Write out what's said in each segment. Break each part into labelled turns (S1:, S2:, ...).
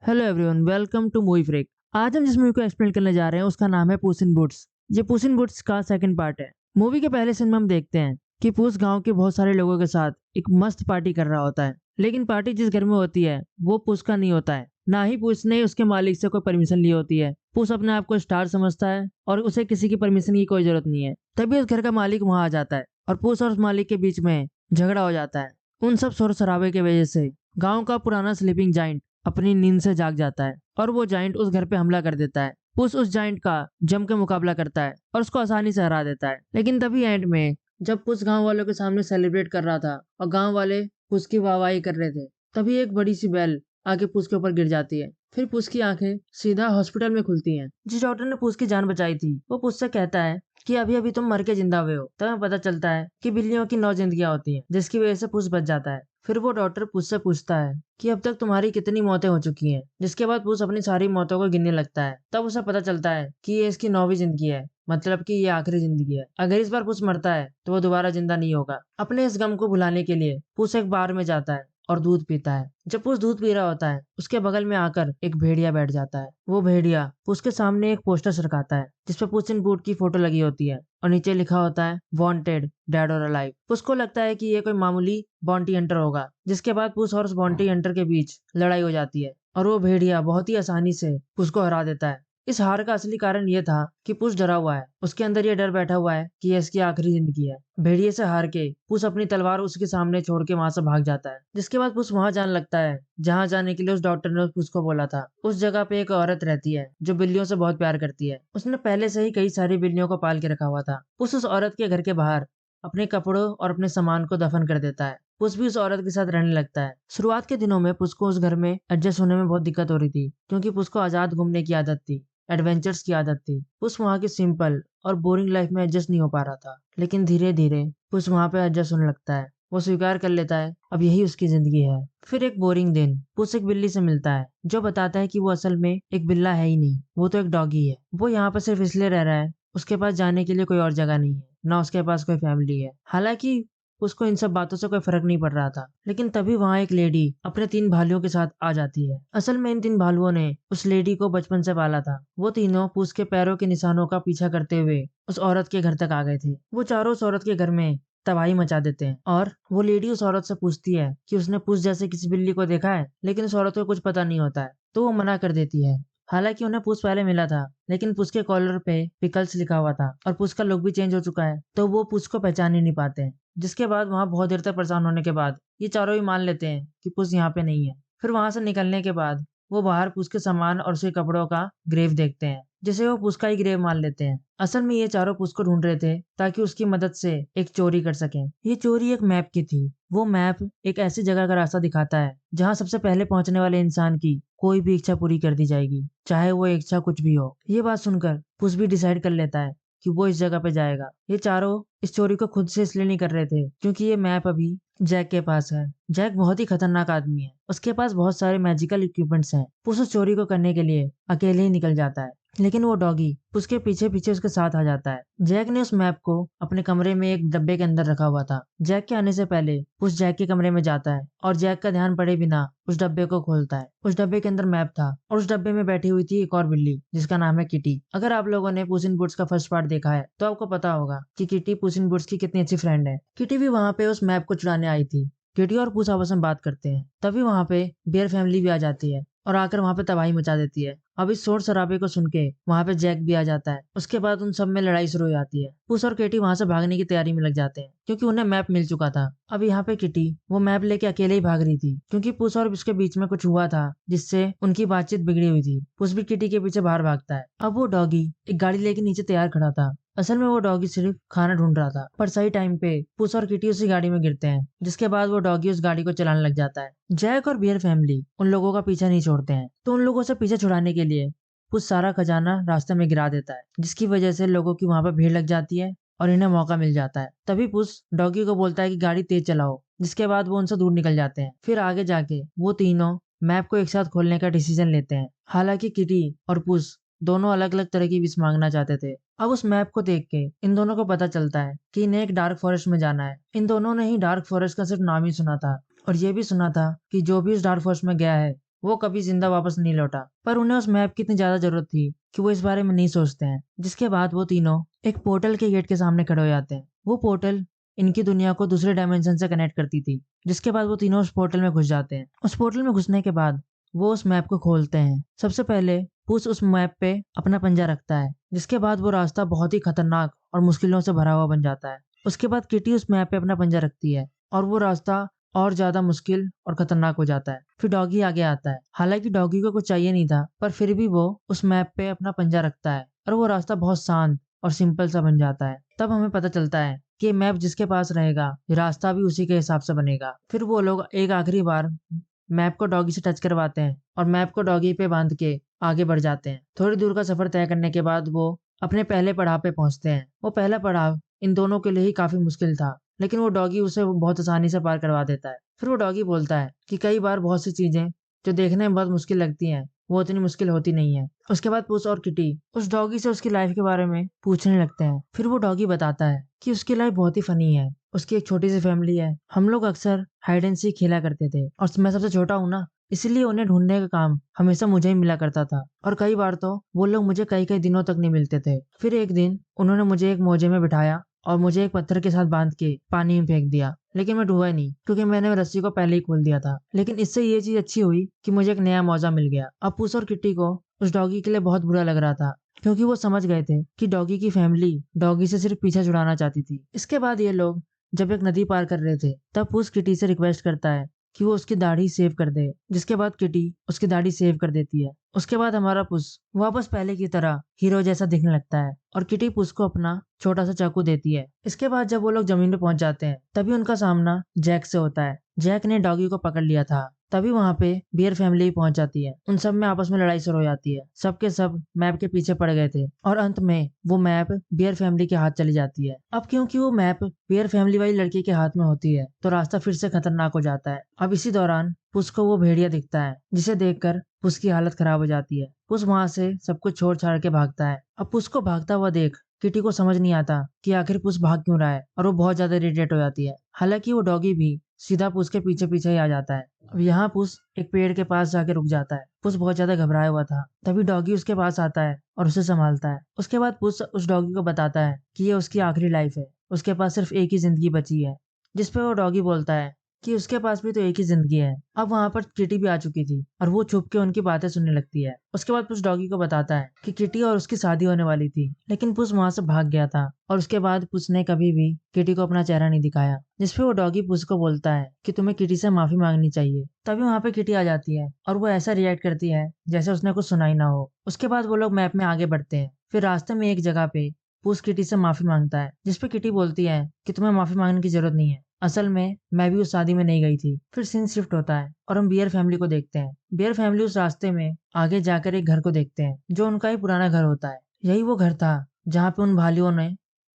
S1: Hello everyone, welcome to movie freak. आज हम जिस मूवी को एक्सप्लेन करने जा रहे हैं उसका नाम है पुस इन बूट्स। ये पुस इन बूट्स का सेकंड पार्ट है। मूवी के पहले सीन में हम देखते हैं कि पुस गांव के बहुत सारे लोगों के साथ एक मस्त पार्टी कर रहा होता है। लेकिन पार्टी जिस घर में होती है वो पुस का नहीं होता है। ना ही पुस ने उसके मालिक से कोई परमिशन ली होती है। पुस अपने आप को स्टार समझता है और उसे किसी की परमिशन की कोई जरूरत नहीं है। तभी उस घर का मालिक वहां आ जाता है और पुस और उस मालिक के बीच में झगड़ा हो जाता है। उन सब शोर शराबे की वजह से गांव का पुराना स्लीपिंग जाइंट अपनी नींद से जाग जाता है और वो जाइंट उस घर पे हमला कर देता है। पुस उस जाइंट का जम के मुकाबला करता है और उसको आसानी से हरा देता है। लेकिन तभी एंड में जब पुस गांव वालों के सामने सेलिब्रेट कर रहा था और गांव वाले पुस की वाहवाही कर रहे थे, तभी एक बड़ी सी बेल आके पुस के ऊपर गिर जाती है। फिर पुस की आंखें सीधा हॉस्पिटल में खुलती हैं। जिस डॉक्टर ने पुस की जान बचाई थी वो पुस से कहता है कि अभी अभी तुम मर के जिंदा हुए हो। तब हमें पता चलता है कि बिल्लियों की 9 जिंदगियां होती हैं, जिसकी वजह से पुस बच जाता है। फिर वो डॉक्टर पुस से पूछता है कि अब तक तुम्हारी कितनी मौतें हो चुकी हैं। जिसके बाद पुस अपनी सारी मौतों को गिनने लगता है। तब उसे पता चलता है कि ये इसकी 9वीं जिंदगी है, मतलब कि ये आखिरी जिंदगी है। अगर इस बार पुस मरता है तो वो दोबारा जिंदा नहीं होगा। अपने इस गम को भुलाने के लिए पुस एक बार में जाता है और दूध पीता है। जब पुस दूध पी रहा होता है उसके बगल में आकर एक भेड़िया बैठ जाता है। वो भेड़िया पुस के सामने एक पोस्टर सरकाता है जिसपे पुस इन बूट की फोटो लगी होती है और नीचे लिखा होता है वांटेड डेड और अलाइव। पुस को लगता है कि ये कोई मामूली बॉन्टी हंटर होगा। जिसके बाद पुस और उस बॉन्टी हंटर के बीच लड़ाई हो जाती है और वो भेड़िया बहुत ही आसानी से पुस को हरा देता है। इस हार का असली कारण ये था कि पुस डरा हुआ है। उसके अंदर ये डर बैठा हुआ है कि ये इसकी आखिरी जिंदगी है। भेड़िए से हार के पुस अपनी तलवार उसके सामने छोड़ के वहां से भाग जाता है। जिसके बाद पुस वहां जाने लगता है जहां जाने के लिए उस डॉक्टर ने पुस को बोला था। उस जगह पे एक औरत रहती है जो बिल्लियों से बहुत प्यार करती है। उसने पहले से ही कई सारी बिल्लियों को पाल के रखा हुआ था। पुस उस औरत के घर के बाहर अपने कपड़ों और अपने सामान को दफन कर देता है। पुस भी उस औरत के साथ रहने लगता है। शुरुआत के दिनों में पुस को उस घर में एडजस्ट होने में बहुत दिक्कत हो रही थी, क्योंकि पुस को आजाद घूमने की आदत थी, एडवेंचर्स की आदत थी। पुस वहाँ की सिंपल और बोरिंग लाइफ में एडजस्ट नहीं हो पा रहा था। लेकिन धीरे धीरे पुस वहाँ पे एडजस्ट होने लगता है। वो स्वीकार कर लेता है अब यही उसकी जिंदगी है। फिर एक बोरिंग दिन पुस एक बिल्ली से मिलता है जो बताता है कि वो असल में एक बिल्ला है ही नहीं, वो तो एक डॉगी है। वो यहाँ पर सिर्फ इसलिए रह रहा है, उसके पास जाने के लिए कोई और जगह नहीं है, ना उसके पास कोई फैमिली है। हालांकि उसको इन सब बातों से कोई फर्क नहीं पड़ रहा था। लेकिन तभी वहां एक लेडी अपने 3 भालुओं के साथ आ जाती है। असल में इन 3 भालुओं ने उस लेडी को बचपन से पाला था। वो तीनों पुस के पैरों के निशानों का पीछा करते हुए उस औरत के घर तक आ गए थे। वो चारों उस औरत के घर में तबाही मचा देते हैं और वो लेडी उस औरत से पूछती है कि उसने पुस जैसे किसी बिल्ली को देखा है। लेकिन उस औरत को कुछ पता नहीं होता है तो वो मना कर देती है। हालांकि उन्हें पुस पहले मिला था, लेकिन पुस के कॉलर पे पिकल्स लिखा हुआ था और पुस का लुक भी चेंज हो चुका है, तो वो पुस को पहचान ही नहीं पाते हैं। जिसके बाद वहां बहुत देर तक परेशान होने के बाद ये चारों ही मान लेते हैं कि पुस यहाँ पे नहीं है। फिर वहां से निकलने के बाद वो बाहर पुस के सामान और उसके कपड़ों का ग्रेव देखते हैं, जिसे वो पुस का ही ग्रेव मान लेते हैं। असल में ये चारों पुस को ढूंढ रहे थे ताकि उसकी मदद से एक चोरी कर सकें। ये चोरी एक मैप की थी। वो मैप एक ऐसी जगह का रास्ता दिखाता है जहाँ सबसे पहले पहुंचने वाले इंसान की कोई भी इच्छा पूरी कर दी जाएगी, चाहे वो इच्छा कुछ भी हो। ये बात सुनकर पुस भी डिसाइड कर लेता है कि वो इस जगह पे जाएगा। ये चारों इस चोरी को खुद से इसलिए नहीं कर रहे थे क्योंकि ये मैप अभी जैक के पास है। जैक बहुत ही खतरनाक आदमी है, उसके पास बहुत सारे मैजिकल इक्विपमेंट्स हैं। पुस उस चोरी को करने के लिए अकेले ही निकल जाता है, लेकिन वो डॉगी उसके पीछे पीछे उसके साथ आ जाता है। जैक ने उस मैप को अपने कमरे में एक डब्बे के अंदर रखा हुआ था। जैक के आने से पहले पुस जैक के कमरे में जाता है और जैक का ध्यान पड़े बिना उस डब्बे को खोलता है। उस डब्बे के अंदर मैप था और उस डब्बे में बैठी हुई थी एक और बिल्ली जिसका नाम है किटी। अगर आप लोगों ने पुस इन बूट्स का फर्स्ट पार्ट देखा है तो आपको पता होगा कि किटी पुस इन बूट्स की कितनी अच्छी फ्रेंड है। किटी भी वहां पे उस मैप को चुराने आई थी। किटी और पुस आपस में बात करते हैं। तभी वहां पे बियर फैमिली भी आ जाती है और आकर वहां पे तबाही मचा देती है। अब इस शोर शराबे को सुन के वहां पे जैक भी आ जाता है। उसके बाद उन सब में लड़ाई शुरू हो जाती है। पुस और केटी वहां से भागने की तैयारी में लग जाते हैं क्योंकि उन्हें मैप मिल चुका था। अब यहाँ पे किटी वो मैप लेके अकेले ही भाग रही थी क्योंकि पुस और उसके बीच में कुछ हुआ था जिससे उनकी बातचीत बिगड़ी हुई थी। पुस भी किटी के पीछे बाहर भागता है। अब वो डॉगी एक गाड़ी लेके नीचे तैयार खड़ा था। असल में वो डॉगी सिर्फ खाना ढूंढ रहा था, पर सही टाइम पे पुस और किटी उसी गाड़ी में गिरते हैं। जिसके बाद वो डॉगी उस गाड़ी को चलाने लग जाता है। जैक और बियर फैमिली उन लोगों का पीछा नहीं छोड़ते हैं, तो उन लोगों से पीछे छुड़ाने के लिए पुस सारा खजाना रास्ते में गिरा देता है, जिसकी वजह से लोगों की वहां पर भीड़ लग जाती है और इन्हें मौका मिल जाता है। तभी पुस डॉगी को बोलता है कि गाड़ी तेज चलाओ, जिसके बाद वो उनसे दूर निकल जाते हैं। फिर आगे जाके वो तीनों मैप को एक साथ खोलने का डिसीजन लेते हैं। हालांकि किटी और पुस दोनों अलग अलग तरह की विश मांगना चाहते थे। अब उस मैप को देख के इन दोनों को पता चलता है कि इन्हें एक डार्क फॉरेस्ट में जाना है। इन दोनों ने ही डार्क फॉरेस्ट का सिर्फ नाम ही सुना था और ये भी सुना था कि जो भी इस डार्क फॉरेस्ट में गया है वो कभी जिंदा वापस नहीं लौटा। पर उन्हें उस मैप की इतनी ज्यादा जरूरत थी कि वो इस बारे में नहीं सोचते हैं। जिसके बाद वो तीनों एक पोर्टल के गेट के सामने खड़े हो जाते हैं। वो पोर्टल इनकी दुनिया को दूसरे डायमेंशन से कनेक्ट करती थी। जिसके बाद वो तीनों उस पोर्टल में घुस जाते हैं। उस पोर्टल में घुसने के बाद वो उस मैप को खोलते हैं। सबसे पहले पुस उस मैप पे अपना पंजा रखता है। जिसके बाद वो रास्ता बहुत ही खतरनाक और मुश्किलों से भरा हुआ बन जाता है। उसके बाद किटी उस मैप पे अपना पंजा रखती है और वो रास्ता और ज्यादा मुश्किल और खतरनाक हो जाता है। फिर डॉगी आगे आता है। हालांकि डॉगी को कुछ चाहिए नहीं था, पर फिर भी वो उस मैप पे अपना पंजा रखता है और वो रास्ता बहुत शांत और सिंपल सा बन जाता है। तब हमें पता चलता है कि ये मैप जिसके पास रहेगा, रास्ता भी उसी के हिसाब से बनेगा। फिर वो लोग एक आखिरी बार मैप को डॉगी से टच करवाते हैं और मैप को डॉगी पे बांध के आगे बढ़ जाते हैं। थोड़ी दूर का सफर तय करने के बाद वो अपने पहले पड़ाव पे पहुंचते हैं। वो पहला पड़ाव इन दोनों के लिए ही काफी मुश्किल था, लेकिन वो डॉगी उसे बहुत आसानी से पार करवा देता है। फिर वो डॉगी बोलता है कि कई बार बहुत सी चीजें जो देखने में बहुत मुश्किल लगती हैं, वो इतनी मुश्किल होती नहीं है। उसके बाद पुस और किटी उस डॉगी से उसकी लाइफ के बारे में पूछने लगते हैं। फिर वो डॉगी बताता है कि उसकी लाइफ बहुत ही फनी है। उसकी एक छोटी सी फैमिली है। हम लोग अक्सर हाइड एंड सीक खेला करते थे और मैं सबसे छोटा हूँ ना, इसलिए उन्हें ढूंढने का काम हमेशा मुझे ही मिला करता था। और कई बार तो वो लोग मुझे कई कई दिनों तक नहीं मिलते थे। फिर एक दिन उन्होंने मुझे एक मोजे में बिठाया और मुझे एक पत्थर के साथ बांध के पानी में फेंक दिया। लेकिन मैं डूबा नहीं, क्योंकि मैंने रस्सी को पहले ही खोल दिया था। लेकिन इससे ये चीज अच्छी हुई कि मुझे एक नया मौजा मिल गया। अब पुस और किट्टी को उस डॉगी के लिए बहुत बुरा लग रहा था, क्योंकि वो समझ गए थे कि डॉगी की फैमिली डॉगी से सिर्फ पीछा छुड़ाना चाहती थी। इसके बाद ये लोग जब एक नदी पार कर रहे थे, तब पुस किटी से रिक्वेस्ट करता है कि वो उसकी दाढ़ी सेव कर दे। जिसके बाद किटी उसकी दाढ़ी सेव कर देती है। उसके बाद हमारा पुस वापस पहले की तरह हीरो जैसा दिखने लगता है और किटी पुस को अपना छोटा सा चाकू देती है। इसके बाद जब वो लोग जमीन पे पहुंच जाते हैं, तभी उनका सामना जैक से होता है। जैक ने डॉगी को पकड़ लिया था। तभी वहां पे बियर फैमिली पहुंच जाती है। उन सब में आपस में लड़ाई शुरू हो जाती है। सबके सब मैप के पीछे पड़ गए थे और अंत में वो मैप बियर फैमिली के हाथ चली जाती है। अब क्योंकि वो मैप बियर फैमिली वाली लड़की के हाथ में होती है, तो रास्ता फिर से खतरनाक हो जाता है। अब इसी दौरान पुस को वो भेड़िया दिखता है, जिसे देखकर पुस की हालत खराब हो जाती है। पुस वहां से सब कुछ छोड़ छाड़ के भागता है। अब पुस को भागता हुआ देख किटी को समझ नहीं आता कि आखिर पुस भाग क्यों रहा है और वो बहुत ज्यादा इरिटेट हो जाती है। हालांकि वो डॉगी भी सीधा पुस के पीछे पीछे ही आ जाता है। अब यहाँ पुस एक पेड़ के पास जाके रुक जाता है। पुस बहुत ज्यादा घबराया हुआ था। तभी डॉगी उसके पास आता है और उसे संभालता है। उसके बाद पुस उस डॉगी को बताता है कि ये उसकी आखिरी लाइफ है, उसके पास सिर्फ एक ही जिंदगी बची है। जिसपे वो डॉगी बोलता है कि उसके पास भी तो एक ही जिंदगी है। अब वहां पर किटी भी आ चुकी थी और वो छुप के उनकी बातें सुनने लगती है। उसके बाद पुस डॉगी को बताता है कि किटी और उसकी शादी होने वाली थी, लेकिन पुस वहां से भाग गया था। और उसके बाद पुस ने कभी भी किटी को अपना चेहरा नहीं दिखाया। जिसपे वो डॉगी पुस को बोलता है कि तुम्हें किटी से माफी मांगनी चाहिए। तभी वहां पे किटी आ जाती है और वो ऐसा रिएक्ट करती है जैसे उसने कुछ सुना ही ना हो। उसके बाद वो लोग मैप में आगे बढ़ते हैं। फिर रास्ते में एक जगह पे पुस किटी से माफी मांगता है, जिसपे किटी बोलती है कि तुम्हें माफी मांगने की जरूरत नहीं है, असल में मैं भी उस शादी में नहीं गई थी। फिर सीन शिफ्ट होता है और हम बियर फैमिली को देखते हैं। बियर फैमिली उस रास्ते में आगे जाकर एक घर को देखते हैं, जो उनका ही पुराना घर होता है। यही वो घर था जहाँ पे उन भालियों ने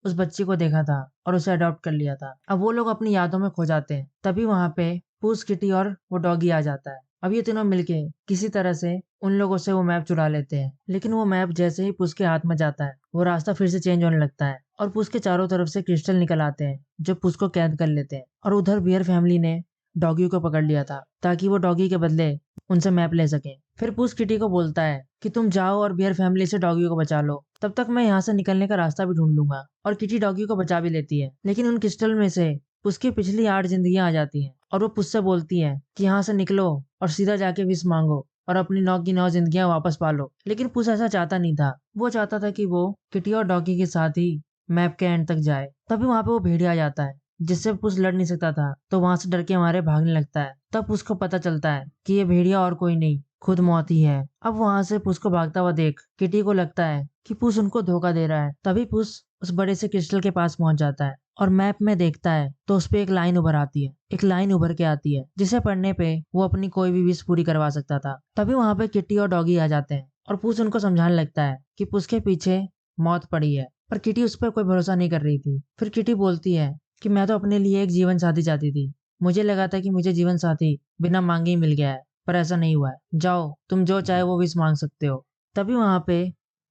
S1: उस बच्ची को देखा था और उसे अडॉप्ट कर लिया था। अब वो लोग अपनी यादों में खो जाते हैं। तभी वहां पे पूस किटी और वो डॉगी आ जाता है। अब ये तीनों मिलके किसी तरह से उन लोगों से वो मैप चुरा लेते हैं। लेकिन वो मैप जैसे ही पुस के हाथ में जाता है, वो रास्ता फिर से चेंज होने लगता है और पुस के चारों तरफ से क्रिस्टल निकल आते हैं, जो पुस को कैद कर लेते हैं। और उधर बियर फैमिली ने डॉगी को पकड़ लिया था, ताकि वो डॉगी के बदले उनसे मैप ले सके। फिर पुस किटी को बोलता है कि तुम जाओ और बियर फैमिली से डॉगी को बचा लो, तब तक मैं यहाँ से निकलने का रास्ता भी ढूंढ लूंगा। और किटी डॉगी को बचा भी लेती है। लेकिन उन क्रिस्टल में से उसकी पिछली 8 जिंदगियां आ जाती हैं और वो पुस से बोलती है कि यहाँ से निकलो और सीधा जाके विश मांगो और अपनी 9 की 9 जिंदगियां वापस पालो। लेकिन पुस ऐसा चाहता नहीं था। वो चाहता था कि वो किटी और डॉगी के साथ ही मैप के एंड तक जाए। तभी वहां पे वो भेड़िया आ जाता है, जिससे पुस लड़ नहीं सकता था, तो वहां से डर के मारे भागने लगता है। तब उसको पता चलता है कि ये भेड़िया और कोई नहीं, खुद मौत ही है। अब वहां से पुस को भागता हुआ देख किटी को लगता है कि पुस उनको धोखा दे रहा है। तभी पुस उस बड़े से क्रिस्टल के पास पहुंच जाता है और मैप में देखता है तो उस पे एक लाइन उभर आती है। एक लाइन उभर के आती है जिसे पढ़ने पे वो अपनी कोई भी विश पूरी करवा सकता था। तभी वहां पे किटी और डॉगी आ जाते हैं और पुस उनको समझाने लगता है कि पुस के पीछे मौत पड़ी है। पर किटी उस पर कोई भरोसा नहीं कर रही थी। फिर किटी बोलती है कि मैं तो अपने लिए एक जीवन साथी चाहती थी। मुझे लगा था कि मुझे जीवन साथी बिना मांगे ही मिल गया है, पर ऐसा नहीं हुआ है। जाओ, तुम जो चाहे वो विश मांग सकते हो। तभी वहां पे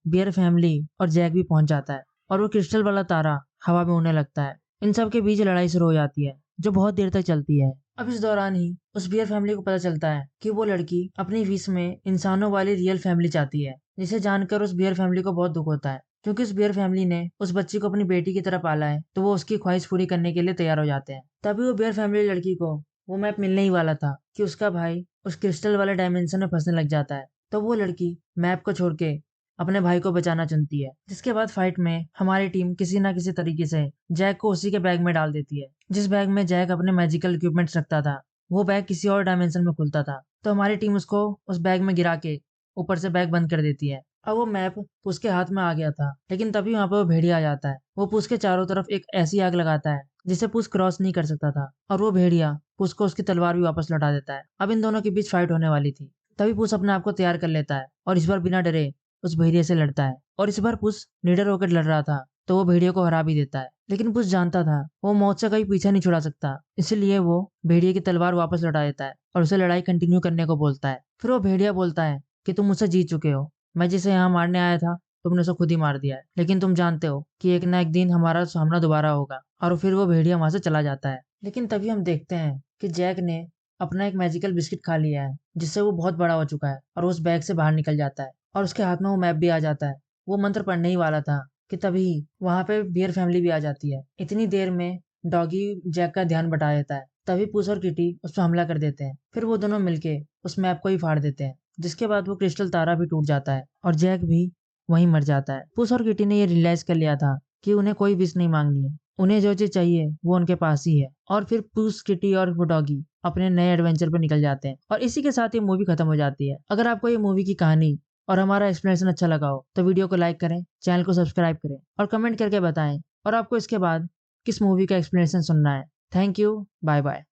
S1: बियर फैमिली और जैक भी पहुंच जाता है और वो क्रिस्टल वाला तारा हवा में उड़ने लगता है। इन सब के बीच लड़ाई शुरू हो जाती है, जो बहुत देर तक चलती है। अब इस दौरान ही उस बियर फैमिली को पता चलता है कि वो लड़की अपनी विश में इंसानों वाली रियल फैमिली चाहती है, जिसे जानकर उस बियर फैमिली को बहुत दुख होता है, क्योंकि उस बियर फैमिली ने उस बच्ची को अपनी बेटी की तरह पाला है, तो वो उसकी ख्वाहिश पूरी करने के लिए तैयार हो जाते हैं। तभी वो बियर फैमिली लड़की को वो मैप मिलने ही वाला था कि उसका भाई उस क्रिस्टल वाले डायमेंशन में फंसने लग जाता है। तो वो लड़की मैप को छोड़ के अपने भाई को बचाना चुनती है, जिसके बाद फाइट में हमारी टीम किसी ना किसी तरीके से जैक को उसी के बैग में डाल देती है। जिस बैग में जैक अपने मैजिकल इक्विपमेंट्स रखता था, वो बैग किसी और डायमेंशन में खुलता था, तो हमारी टीम उसको उस बैग में गिरा के ऊपर से बैग बंद कर देती है। अब वो मैप पुस के हाथ में आ गया था, लेकिन तभी वहां पर वो भेड़िया आ जाता है। वो पुस के चारों तरफ एक ऐसी आग लगाता है जिसे पुस क्रॉस नहीं कर सकता था, और वो भेड़िया पुस को उसकी तलवार भी वापस लौटा देता है। अब इन दोनों के बीच फाइट होने वाली थी, तभी पुस अपने आप को तैयार कर लेता है और इस बार बिना डरे उस भेड़िए से लड़ता है। और इस बार पुस निडर होकर लड़ रहा था, तो वो भेड़िए को हरा भी देता है। लेकिन पुस जानता था वो मौत से कभी पीछा नहीं छुड़ा सकता, इसलिए वो भेड़िए की तलवार वापस लौटा देता है और उसे लड़ाई कंटिन्यू करने को बोलता है। फिर वो भेड़िया बोलता है कि तुम मुझसे जीत चुके हो, मैं जिसे यहाँ मारने आया था तुमने उसे खुद ही मार दिया है, लेकिन तुम जानते हो कि एक ना एक दिन हमारा सामना दोबारा होगा। और फिर वो भेड़िया वहां से चला जाता है। लेकिन तभी हम देखते हैं कि जैक ने अपना एक मैजिकल बिस्किट खा लिया है, जिससे वो बहुत बड़ा हो चुका है, और उस बैग से बाहर निकल जाता है और उसके हाथ में वो मैप भी आ जाता है। वो मंत्र पढ़ने ही वाला था कि तभी वहां पे बियर फैमिली भी आ जाती है। इतनी देर में डॉगी जैक का ध्यान बटा देता है, तभी पुस और किटी उस पर हमला कर देते हैं। फिर वो दोनों मिलके उस मैप को ही फाड़ देते हैं, जिसके बाद वो क्रिस्टल तारा भी टूट जाता है और जैक भी वहीं मर जाता है। पुस और किटी ने ये रियलाइज कर लिया था कि उन्हें कोई विश नहीं मांगनी है, उन्हें जो चीज चाहिए वो उनके पास ही है। और फिर पुस, किटी और वो डॉगी अपने नए एडवेंचर पर निकल जाते हैं, और इसी के साथ ये मूवी खत्म हो जाती है। अगर आपको ये मूवी की कहानी और हमारा एक्सप्लेनेशन अच्छा लगा हो तो वीडियो को लाइक करें, चैनल को सब्सक्राइब करें और कमेंट करके बताएं और आपको इसके बाद किस मूवी का एक्सप्लेनेशन सुनना है। Thank you, bye bye.